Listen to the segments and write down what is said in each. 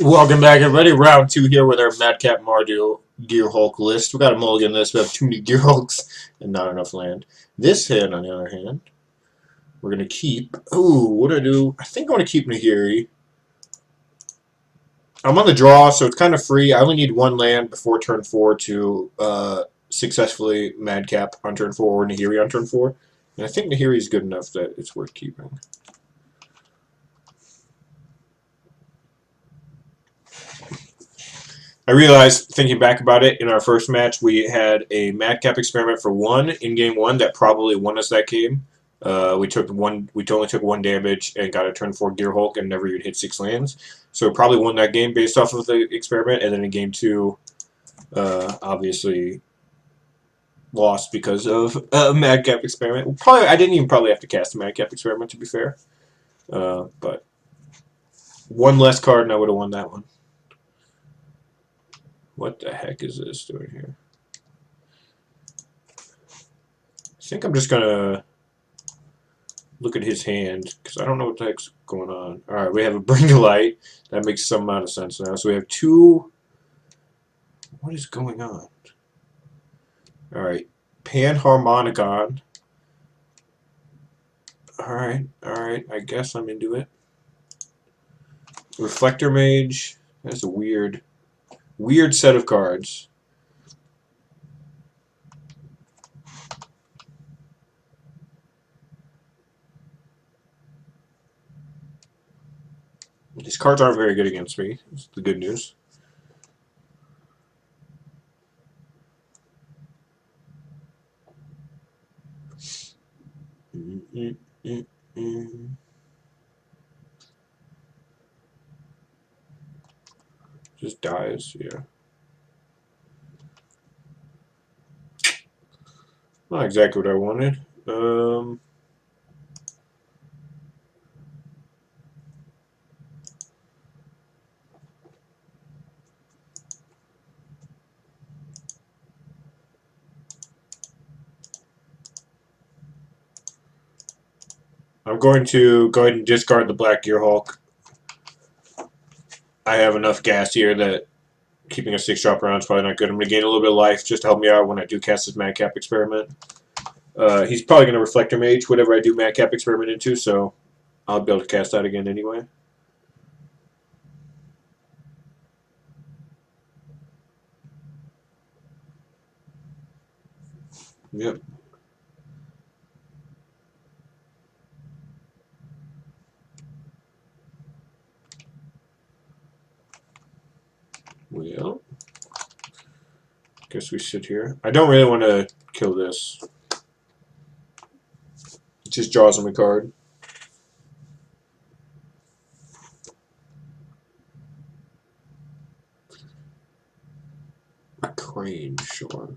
Welcome back, everybody. Round 2 here with our Madcap Mardu Gear Hulk list. We got a mulligan list. We have too many Gear Hulks and not enough land. This hand, on the other hand, we're going to keep... Ooh, what do I do? I think I want to keep Nahiri. I'm on the draw, so it's kind of free. I only need one land before turn 4 to successfully Madcap on turn 4 or Nahiri on turn 4. And I think Nahiri is good enough that it's worth keeping. I realized, thinking back about it, in our first match, we had a Madcap experiment for 1 in game 1 that probably won us that game. We only took 1 damage and got a turn 4 Gear Hulk and never even hit 6 lands. So we probably won that game based off of the experiment, and then in game 2, obviously lost because of a Madcap experiment. I didn't even probably have to cast a Madcap experiment, to be fair. But one less card and I would have won that one. What the heck is this doing here? I think I'm just going to look at his hand, because I don't know what the heck's going on. Alright, we have a Bring to Light. That makes some amount of sense now. So we have 2... What is going on? Alright, Panharmonicon. Alright, I guess I'm into it. Reflector Mage. That's a weird set of cards. These cards aren't very good against me. That's the good news. Just dies, yeah. Not exactly what I wanted. I'm going to go ahead and discard the Black Gear Hulk. I have enough gas here that keeping a 6-drop around is probably not good. I'm going to gain a little bit of life just to help me out when I do cast this Madcap experiment. He's probably going to Reflector Mage whatever I do Madcap experiment into, so I'll be able to cast that again anyway. Yep. Well, guess we sit here. I don't really want to kill this. It just draws him a card. A Crane, sure.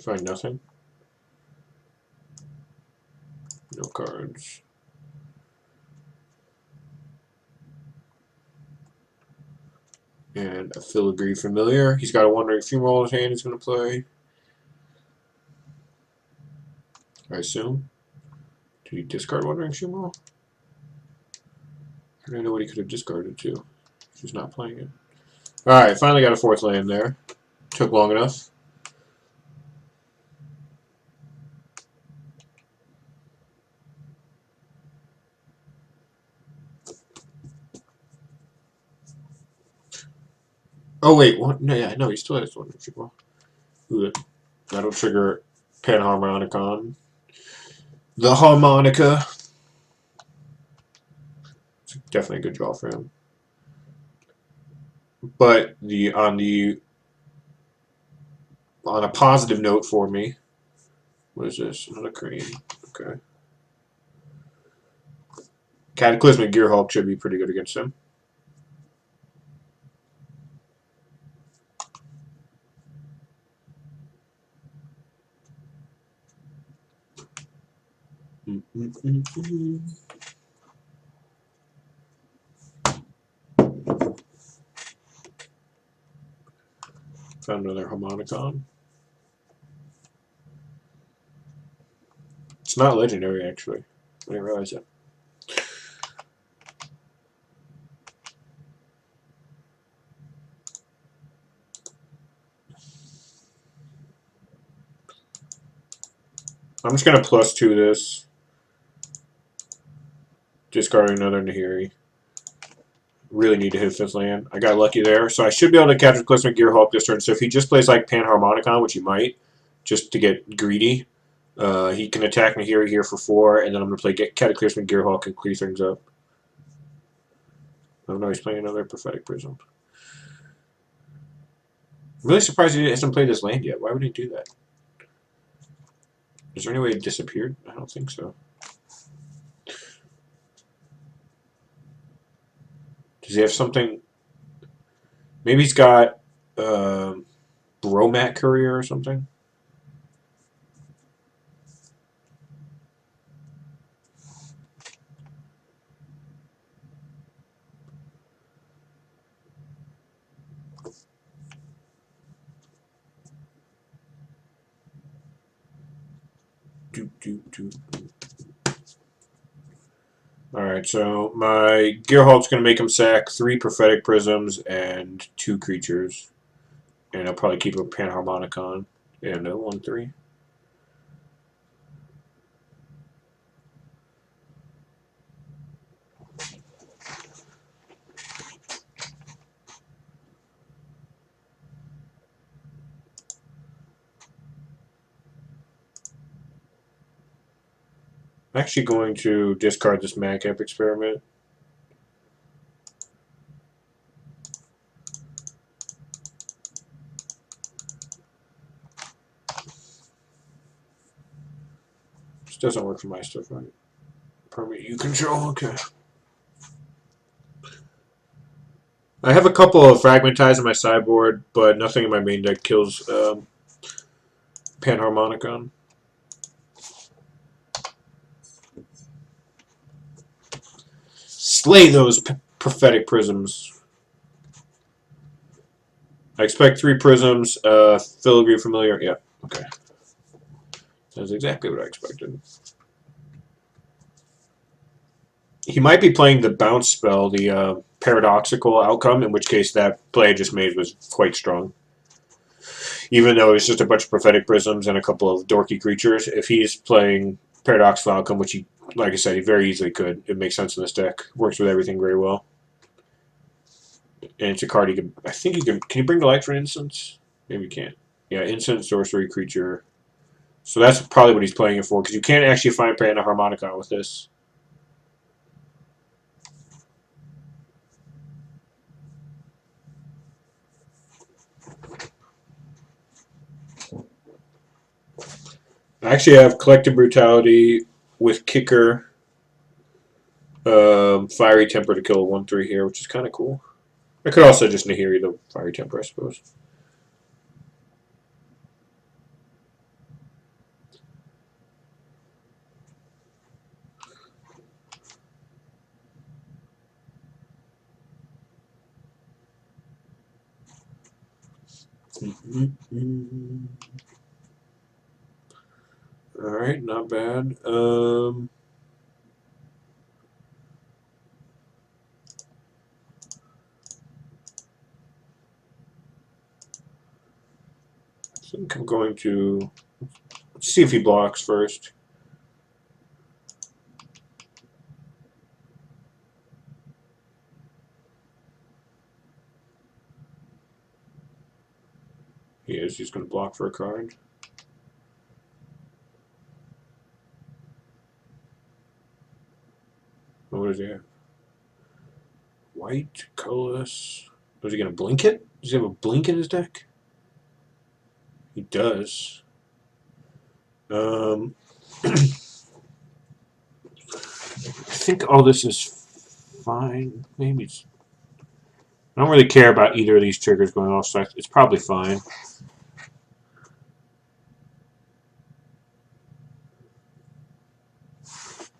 Find nothing. No cards. And a Filigree Familiar. He's got a Wandering Funeral in his hand he's going to play. I assume. Did he discard Wandering Funeral? I don't know what he could have discarded to. He's not playing it. Alright, finally got a 4th land there. Took long enough. Oh wait, what? No, yeah, no, he still has one. Ooh, that'll trigger Panharmonicon. The harmonica. It's definitely a good draw for him. But on a positive note for me, what is this? Another Crane. Okay. Cataclysmic Gear Hulk should be pretty good against him. Found another Harmonicon. It's not legendary, actually. I didn't realize that. I'm just going to +2 this. Discarding another Nahiri. Really need to hit 5th land. I got lucky there. So I should be able to capture Cataclysmic Gearhulk this turn. So if he just plays like Panharmonicon, which he might, just to get greedy, he can attack Nahiri here for 4, and then I'm going to play Cataclysmic Gearhulk and clear things up. Oh no, he's playing another Prophetic Prism. I'm really surprised he hasn't played this land yet. Why would he do that? Is there any way it disappeared? I don't think so. Does he have something? Maybe he's got Bromat Courier or something? Alright, so my Gearhulk's going to make him sack 3 Prophetic Prisms and 2 creatures. And I'll probably keep a Panharmonicon. Yeah, no, 1/3. I'm actually going to discard this Madcap experiment. This doesn't work for my stuff, right? Permit you control, okay. I have a couple of Fragmentize in my sideboard, but nothing in my main deck kills Panharmonicon. Slay those Prophetic Prisms. I expect 3 Prisms, Filigree Familiar. Yeah, okay. That's exactly what I expected. He might be playing the bounce spell, the paradoxical outcome, in which case that play I just made was quite strong. Even though it's just a bunch of Prophetic Prisms and a couple of dorky creatures, if he's playing paradoxical outcome, which he, like I said, he very easily could, it makes sense in this deck. Works with everything very well. And it's a card he can, I think he can you bring to life for an instance? Maybe you can't. Yeah, instant, sorcery, creature. So that's probably what he's playing it for, because you can't actually find Panharmonicon with this. I actually have Collective Brutality with Kicker, Fiery Temper to kill a 1/3 here, which is kind of cool. I could also just Nahiri the Fiery Temper, I suppose. Alright, not bad. I think I'm going to let's see if he blocks first. He is. He's going to block for a card. What does he have? White, colorless. Was he going to blink it? Does he have a blink in his deck? He does. I think all this is fine. Maybe it's... I don't really care about either of these triggers going off, so it's probably fine.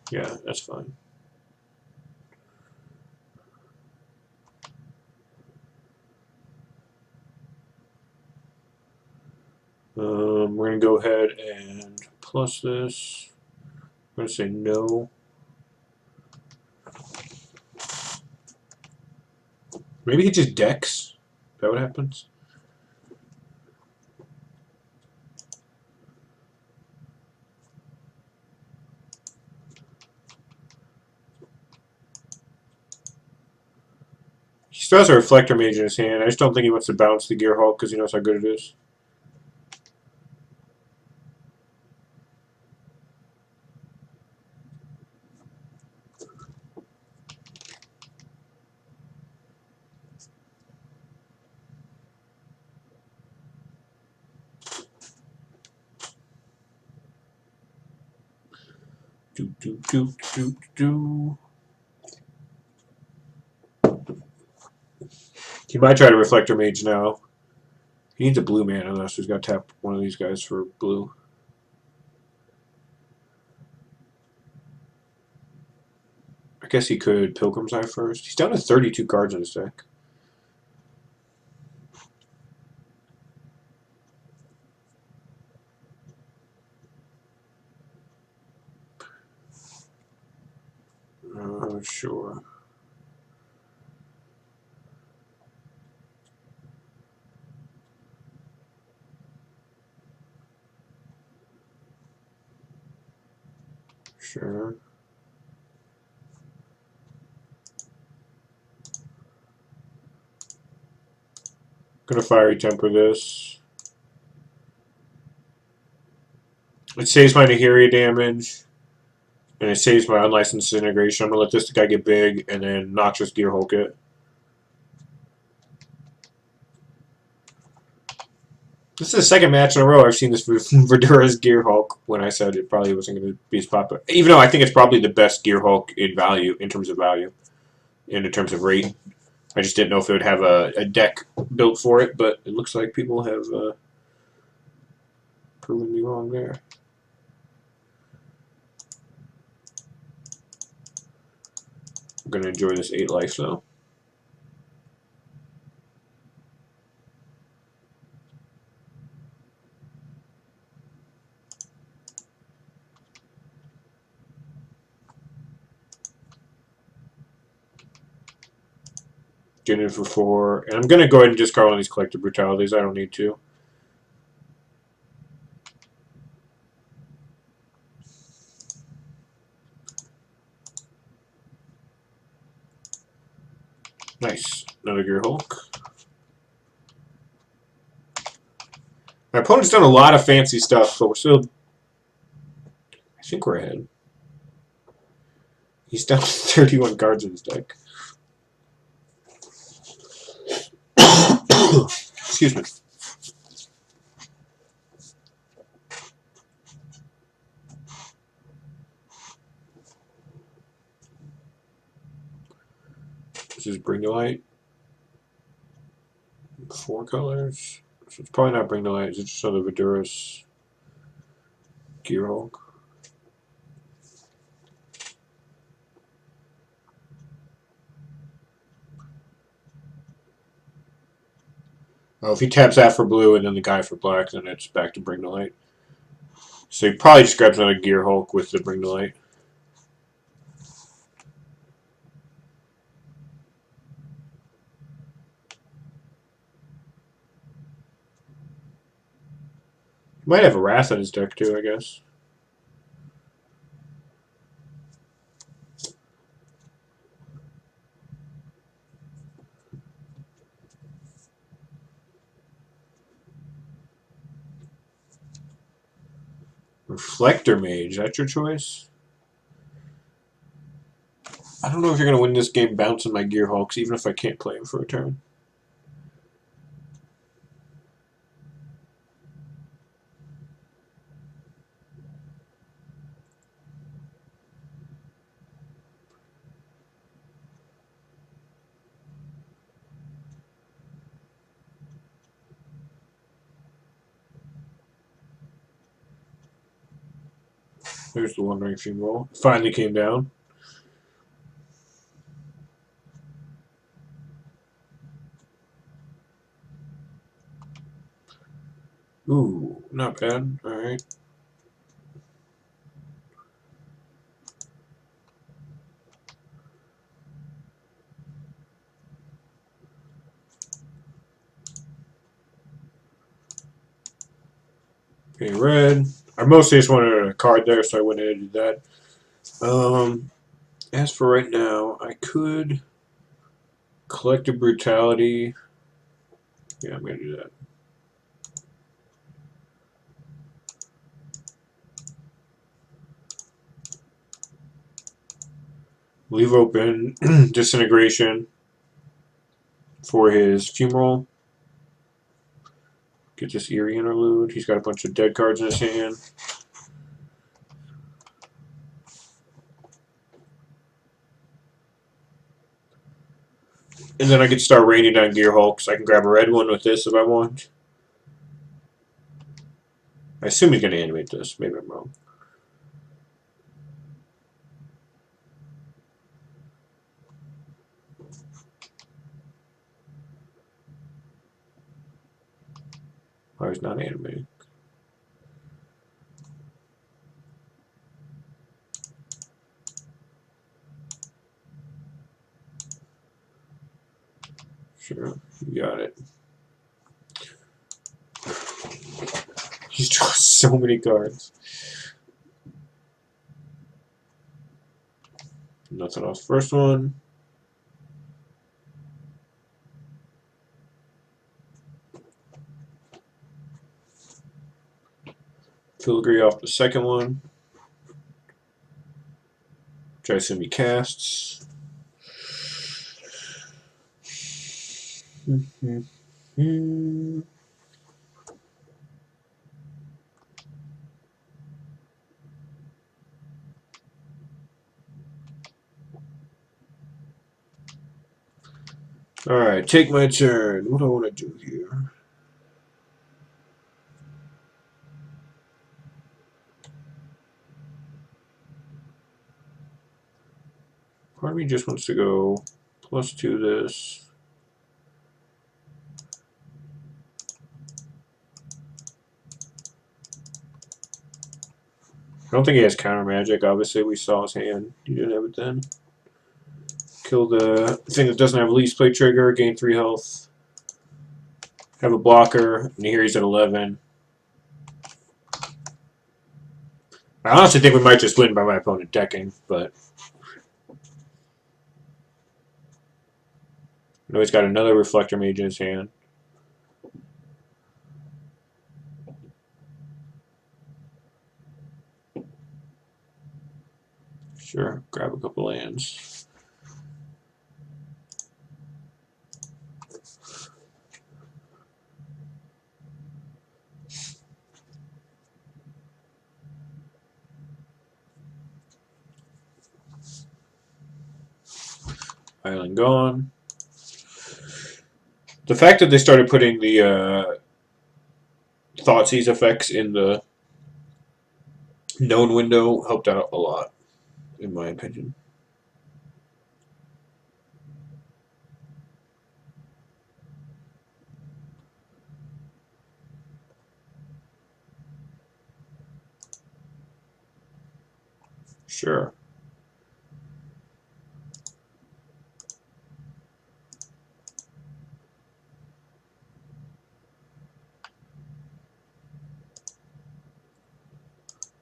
Yeah, that's fine. We're going to go ahead and plus this. I'm going to say no. Maybe he just decks. Is that what happens? He still has a Reflector Mage in his hand. I just don't think he wants to bounce the Gear Hulk because he knows how good it is. He might try to Reflector Mage now. He needs a blue mana unless he's got to tap one of these guys for blue. I guess he could Pilgrim's Eye first. He's down to 32 cards in his deck. Sure. Sure. Gonna Fiery Temper this. It saves my Nahiri damage. And it saves my Unlicensed Integration. I'm gonna let this guy get big and then Noxious Gear Hulk it. This is the second match in a row I've seen this Verdura's Gear Hulk when I said it probably wasn't going to be as popular. Even though I think it's probably the best Gear Hulk in value, in terms of value, and in terms of rate. I just didn't know if it would have a deck built for it, but it looks like people have proven me wrong there. I'm going to enjoy this 8 life, though. Get in for 4. And I'm going to go ahead and discard one of these Collective Brutalities. I don't need to. Nice. Another Gear Hulk. My opponent's done a lot of fancy stuff, but we're still... I think we're ahead. He's down to 31 cards in his deck. Excuse me. This is Bring to Light. 4 colors. So it's probably not Bring to Light. It's just another Verdura's Gear Hulk. Oh, if he taps that for blue and then the guy for black, then it's back to Bring to Light. So he probably just grabs another Gear Hulk with the Bring to Light. He might have a Wrath in his deck too, I guess. Reflector Mage, that's your choice? I don't know if you're going to win this game bouncing my Gear Hulks, even if I can't play him for a turn. There's the Wandering Fiend roll. Finally came down. Ooh, not bad. Alright. Pay red. I mostly just wanted a card there, so I went ahead and did that. As for right now, I could Collective Brutality. Yeah, I'm going to do that. Leave open Disintegration for his Fumarole. Get this Eerie Interlude. He's got a bunch of dead cards in his hand. And then I can start raining down Gear Hulks. I can grab a red one with this if I want. I assume he's going to animate this. Maybe I'm wrong. Oh, he's not animating. Sure, you got it. He's drawn so many cards. Nothing else. First one. Filigree off the second one. Which I assume he casts. Alright, take my turn. What do I want to do here? Part of me just wants to go +2 this. I don't think he has counter magic. Obviously, we saw his hand. He didn't have it then. Kill the thing that doesn't have least play trigger. Gain 3 health. Have a blocker. And here he's at 11. I honestly think we might just win by my opponent decking, but I know he's got another Reflector Mage in his hand. Sure, grab a couple lands. Island gone. The fact that they started putting the Thoughtseize effects in the known window helped out a lot, in my opinion. Sure.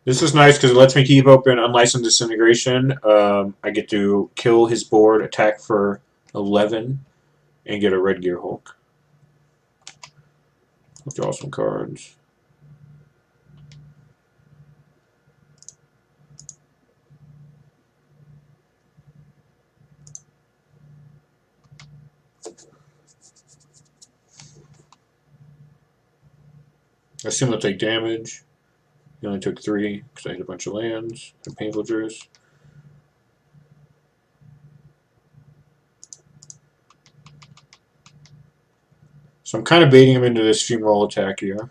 This is nice because it lets me keep open Unlicensed Disintegration. I get to kill his board, attack for 11, and get a red Gear Hulk. I'll draw some cards. I assume they'll take damage. He only took 3 because I hit a bunch of lands and Painful Juice. So I'm kind of baiting him into this Fumarole attack here,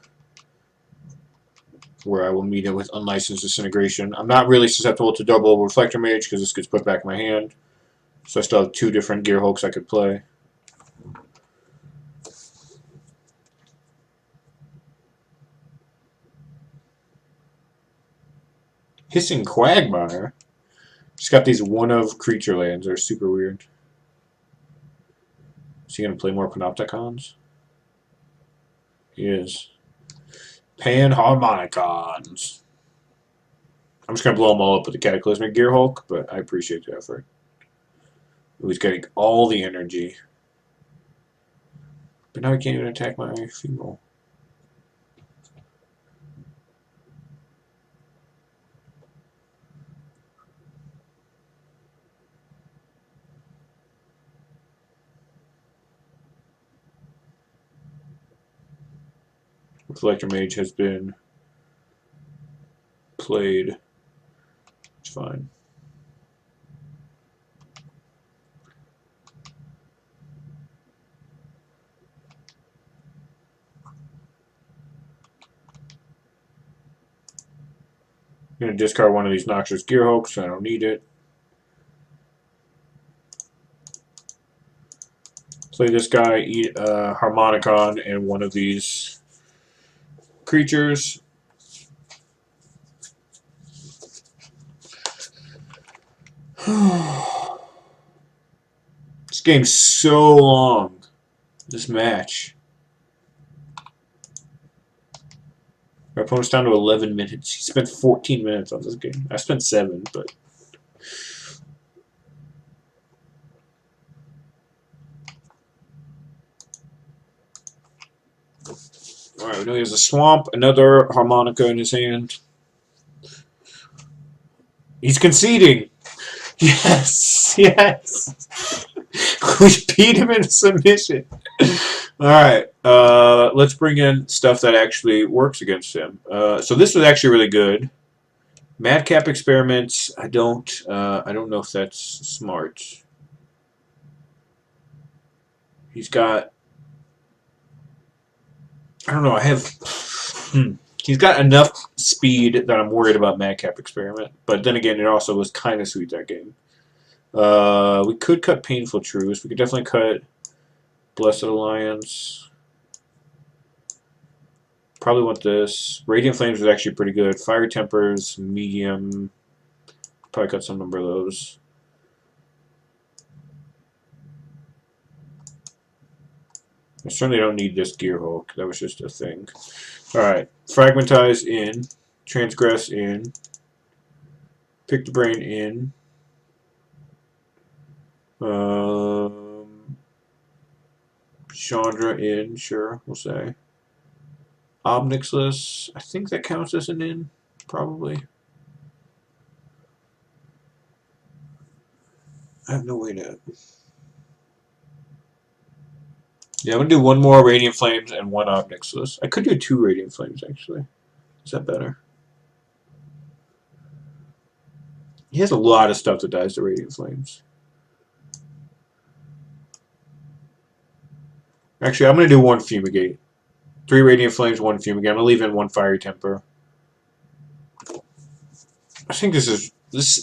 where I will meet it with Unlicensed Disintegration. I'm not really susceptible to double Reflector Mage because this gets put back in my hand. So I still have 2 different Gear Hulks I could play. Hissing Quagmire. Just got these one-of creature lands. They're super weird. Is he going to play more Panopticons? He is. Panharmonicons. I'm just going to blow them all up with the Cataclysmic Gearhulk, but I appreciate the effort. He's getting all the energy. But now he can't even attack my female. Reflector Mage has been played. It's fine. I'm going to discard one of these Noxious Gearhulks. I don't need it. Play this guy, eat a Harmonicon and one of these creatures. This game's so long. This match. Our opponent's down to 11 minutes. He spent 14 minutes on this game. I spent 7, but... Alright, we know he has a Swamp, another Harmonica in his hand. He's conceding! Yes! Yes! We beat him in submission! Alright, let's bring in stuff that actually works against him. So this was actually really good. Madcap experiments, I don't know if that's smart. He's got... I don't know, he's got enough speed that I'm worried about Madcap experiment. But then again, it also was kind of sweet that game. We could cut Painful Truce. We could definitely cut Blessed Alliance. Probably want this. Radiant Flames is actually pretty good. Fire Tempers, medium. Probably cut some number of those. I certainly don't need this Gearhulk. That was just a thing. Alright. Fragmentize in. Transgress in. Pick the Brain in. Chandra in, sure, we'll say. Obnixless, I think that counts as an in, probably. I have no way to... Yeah, I'm going to do one more Radiant Flames and one Obnixless. I could do 2 Radiant Flames, actually. Is that better? He has a lot of stuff that dies to Radiant Flames. Actually, I'm going to do 1 Fumigate. 3 Radiant Flames, 1 Fumigate. I'm going to leave in 1 Fiery Temper. I think this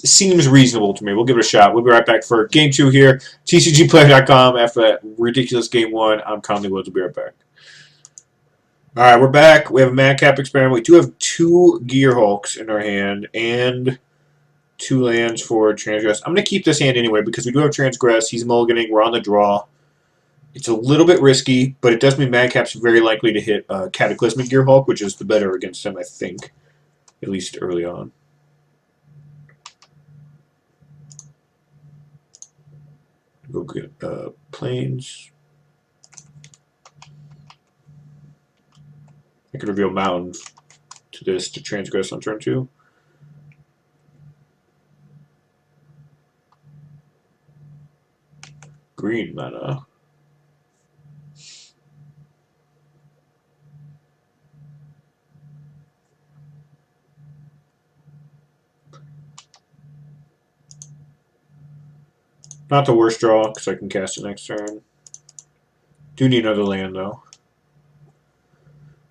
seems reasonable to me. We'll give it a shot. We'll be right back for Game 2 here. TCGplayer.com. After that ridiculous Game 1, I'm Conley Woods. We'll be right back. Alright, we're back. We have a Madcap experiment. We do have 2 Gearhulks in our hand and 2 lands for Transgress. I'm going to keep this hand anyway because we do have Transgress. He's mulliganing. We're on the draw. It's a little bit risky, but it does mean Madcap's very likely to hit Cataclysmic Gearhulk, which is the better against him, I think. At least early on. Go get Plains. I could reveal Mountain to this to Transgress on turn 2. Green mana. Not the worst draw, because I can cast it next turn. Do need another land, though.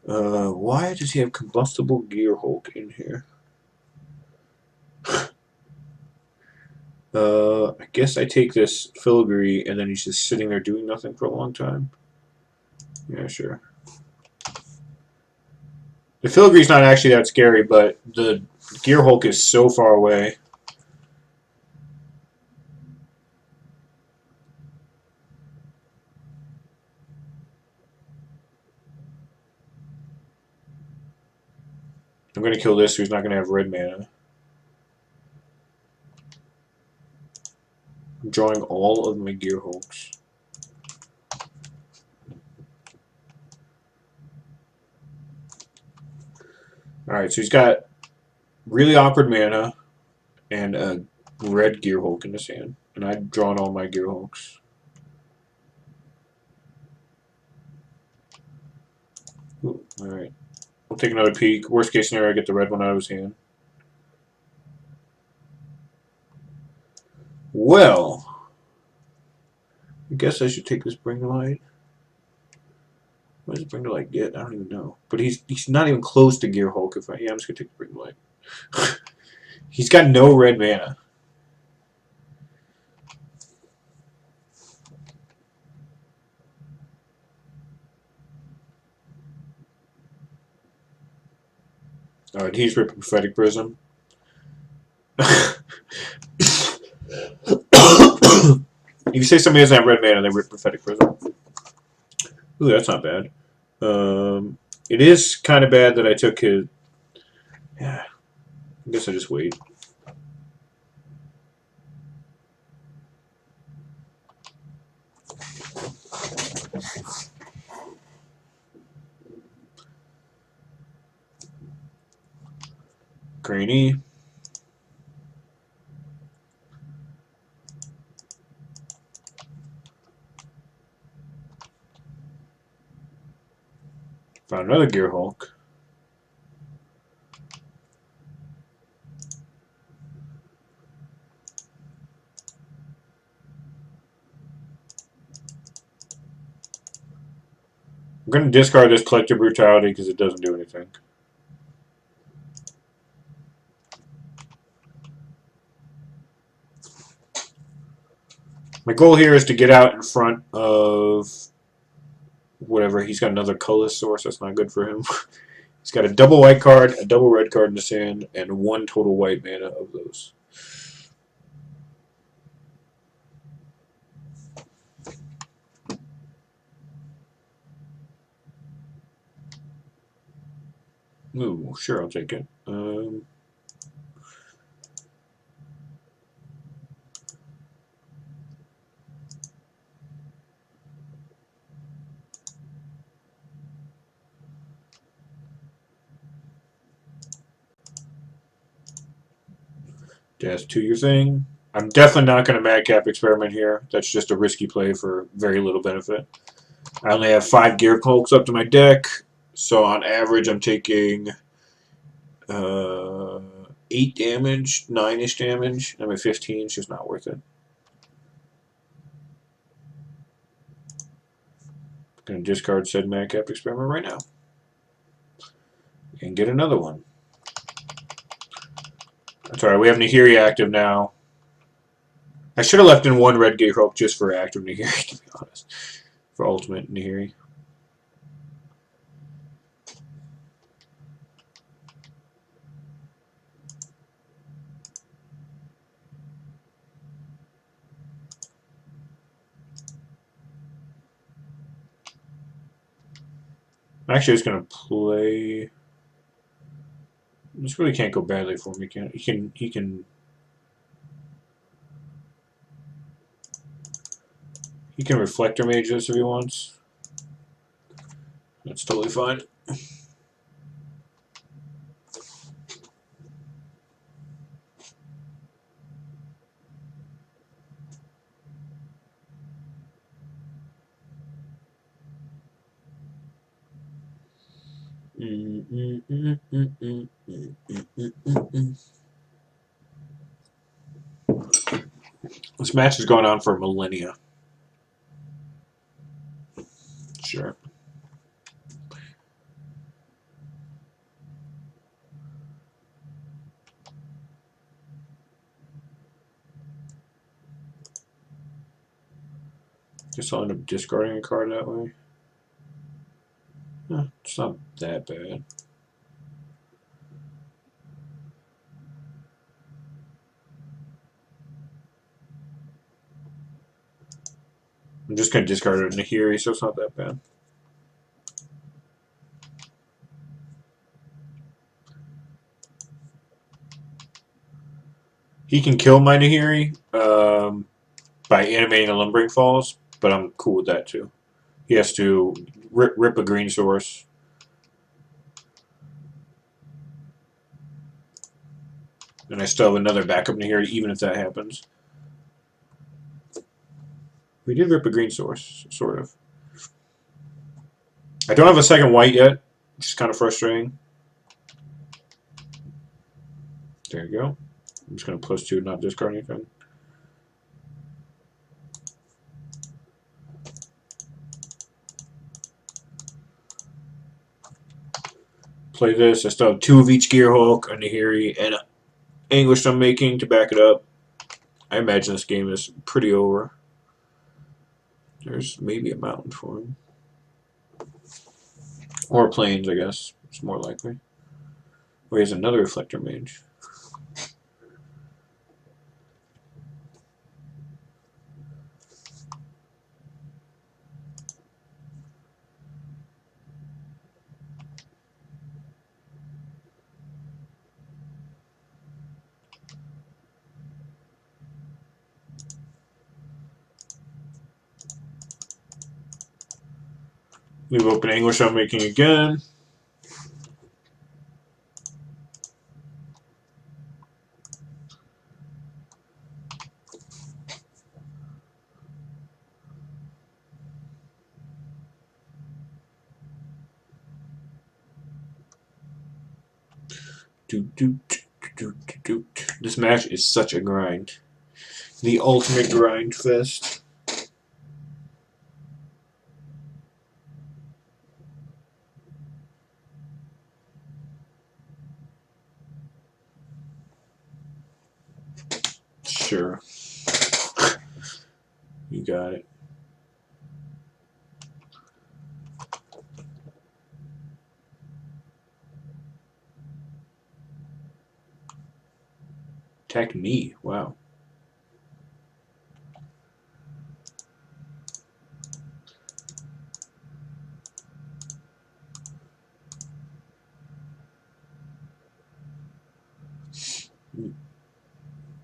Why does he have Combustible Gearhulk in here? I guess I take this Filigree, and then he's just sitting there doing nothing for a long time. Yeah, sure. The Filigree's not actually that scary, but the Gearhulk is so far away. I'm going to kill this so he's not going to have red mana. I'm drawing all of my Gearhulks. Alright, so he's got really awkward mana and a red Gearhulk in his hand. And I've drawn all my Gearhulks. Alright. We'll take another peek. Worst case scenario, I get the red one out of his hand. Well, I guess I should take this Bring to Light. What does Bring to Light get? I don't even know. But he's not even close to Gearhulk. Yeah, I'm just gonna take the Bring to Light. He's got no red mana. Alright, he's ripping Prophetic Prism. You say somebody doesn't have red mana, they rip Prophetic Prism. Ooh, that's not bad. It is kind of bad that I took his... Yeah, I guess I just wait. Greeny. Found another Gearhulk. I'm going to discard this Collective Brutality because it doesn't do anything. My goal here is to get out in front of whatever. He's got another colorless source. That's not good for him. He's got a double white card, a double red card in his hand, and one total white mana of those. Ooh, sure, I'll take it. That's your thing. I'm definitely not going to Madcap experiment here. That's just a risky play for very little benefit. I only have 5 Gearhulks up to my deck, so on average I'm taking 8 damage, 9-ish damage. I'm at 15, it's just not worth it. I'm going to discard said Madcap experiment right now. And get another one. That's alright, we have Nahiri active now. I should have left in 1 red Gearhulk just for active Nahiri, to be honest. For ultimate Nahiri. I'm actually just going to play... This really can't go badly for him. He can Reflector Mage this if he wants. That's totally fine. This match has gone on for millennia. Sure. Guess I'll end up discarding a card that way. It's not that bad. I'm just going to discard it in Nahiri, so it's not that bad. He can kill my Nahiri by animating a Lumbering Falls, but I'm cool with that too. He has to rip a green source. And I still have another backup Nahiri, even if that happens. We did rip a green source, sort of. I don't have a second white yet, which is kind of frustrating. There you go. I'm just going to +2, not discard anything. Play this. I still have 2 of each Gearhulk, a Nahiri, and Anguish I'm making to back it up. I imagine this game is pretty over. There's maybe a mountain for him. Or plains, I guess. It's more likely. Oh, he has another Reflector Mage. Leave open Anguish I'm making again. This match is such a grind. The ultimate grind fest. Sure. You got it. Attacked me. Wow.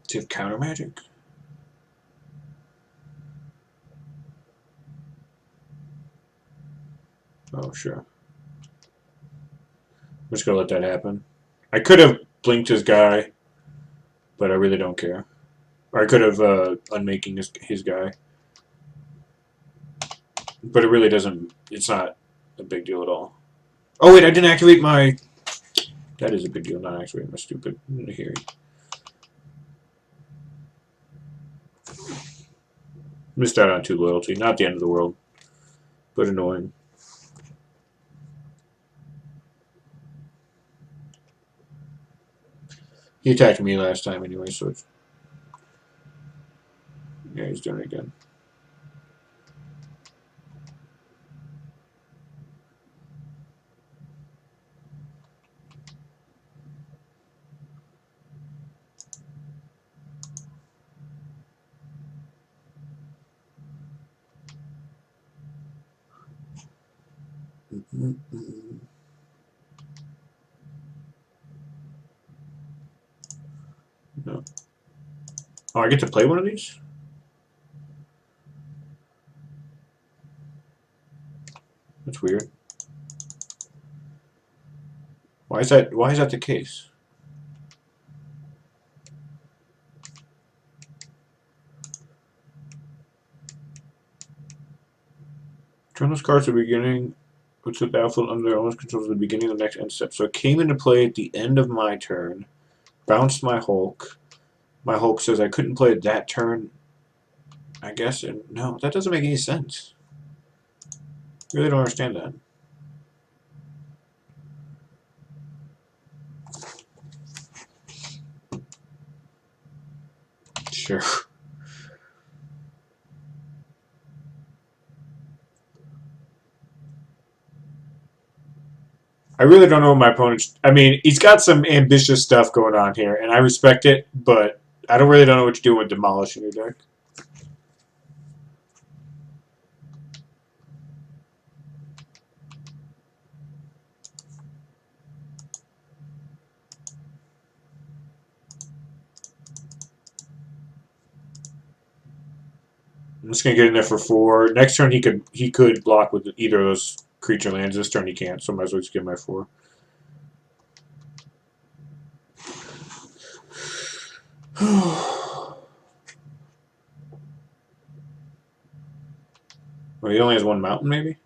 Do you have counter magic? Oh, sure. I'm just gonna let that happen. I could have blinked his guy, but I really don't care. Or I could have unmaking his guy. But it really doesn't... It's not a big deal at all. Oh, wait, I didn't activate my... That is a big deal, not activating my stupid Nahiri. Missed out on 2 loyalty. Not the end of the world, but annoying. He attacked me last time anyway, so it's... Yeah, he's doing it again. No. Oh, I get to play one of these? That's weird. Why is that the case? Turn those cards at the beginning, puts the battlefield under their owner's control at the beginning of the next end step. So it came into play at the end of my turn, bounced my Hulk. My Hulk says I couldn't play it that turn. I guess, and no, that doesn't make any sense. I really don't understand that. Sure. I really don't know what my opponent's... I mean, he's got some ambitious stuff going on here, and I respect it, but I don't really know what you're doing with demolishing your deck. I'm just gonna get in there for 4. Next turn he could block with either of those creature lands. This turn he can't, so I might as well just get my 4. Well, he only has 1 mountain, maybe?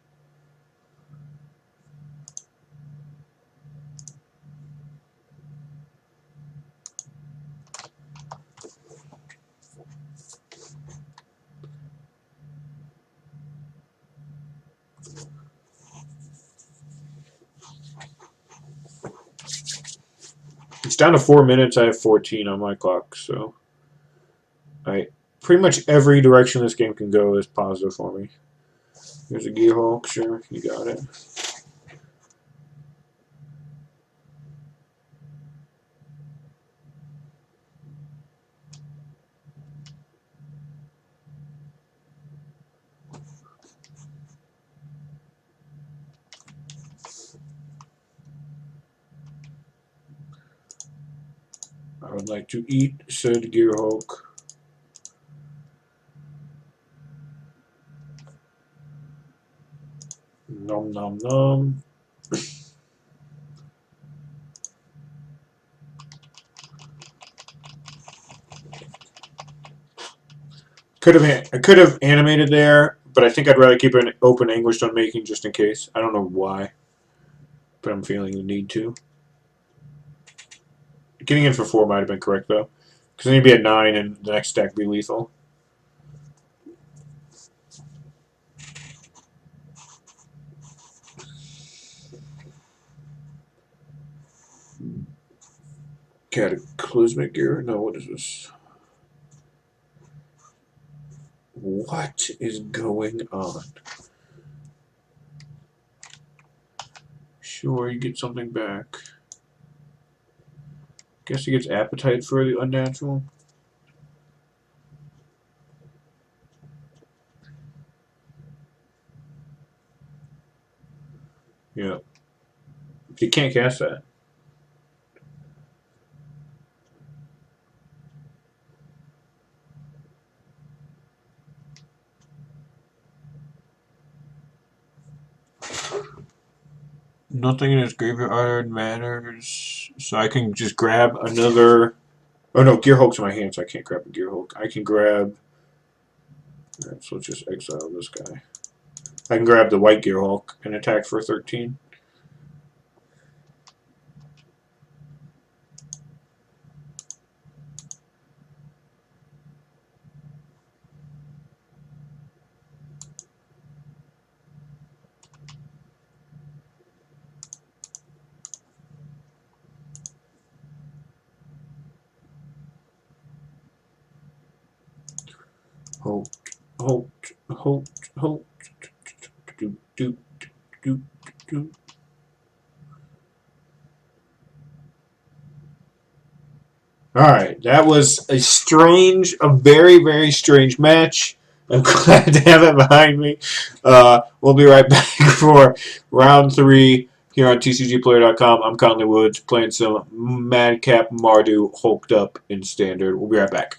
It's down to 4 minutes. I have 14 on my clock, so pretty much every direction this game can go is positive for me. Here's a Gearhulk, sure, you got it. I would like to eat said Gearhulk. Nom nom nom. I could have animated there, but I think I'd rather keep an open Anguished Unmaking just in case. I don't know why, but I'm feeling the need to. Getting in for 4 might have been correct though, because then you'd be at 9 and the next stack be lethal. Cataclysmic Gear? No, what is this? What is going on? Sure, you get something back. Guess he gets Appetite for the Unnatural. Yeah. He can't cast that. Nothing in his graveyard matters, so I can just grab another. Oh no, Gearhulk's in my hand, so I can't grab a Gearhulk. I can grab. Alright, so let's just exile this guy. I can grab the white Gearhulk and attack for 13. Hold. Do. Alright, that was a very, very strange match. I'm glad to have it behind me. We'll be right back for round 3 here on TCGplayer.com. I'm Conley Woods playing some Madcap Mardu hulked up in Standard. We'll be right back.